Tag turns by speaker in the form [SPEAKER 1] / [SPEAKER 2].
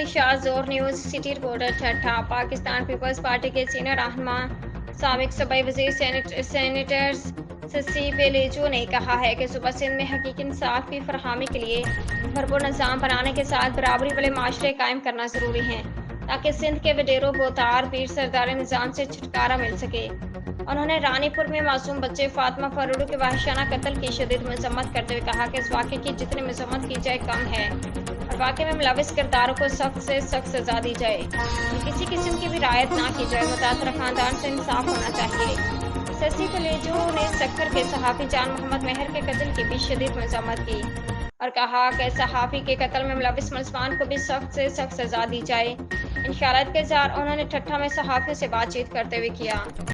[SPEAKER 1] علی شاہ زور news city reporter Thatta Pakistan Peoples Party کے senior رہنما سابق صوبائی وزیر سینیٹرز سسی پیلیجو نے کہا ہے کہ صوبہ سندھ میں حقیقی انصاف کی فراہمی کے لیے بھرپور نظام بنانے کے ساتھ برابری والے معاشرے قائم کرنا ضروری ہے تاکہ سندھ کے وڈیروں بوتار پیر سردار نظام سے چھٹکارا مل سکے۔ انہوں نے رانی پور میں معصوم بچے فاطمہ فروڑو کے وحشیانہ قتل کی شدید مذمت کرتے ہوئے کہا کہ اس واقعے کی جتنی مذمت کی جائے کم ہے اور واقعے میں ملوث کرداروں کو سخت سے سخت سزا دی جائے اور کسی قسم کی بھی رعایت نہ کی جائے۔ متاثرہ خاندان سے انصاف ہونا چاہیے۔ سسی پیلیجو نے سکھر کے صحافی جان محمد مہر کے قتل کی بھی شدید مذمت کی اور کہا کہ صحافی کے قتل میں ملوث ملزمان کو بھی سخت سے سخت سزا دی جائے۔ ان خیالات کا اظہار انہوں نے ٹھٹھا میں صحافیوں سے بات چیت کرتے ہوئے کیا۔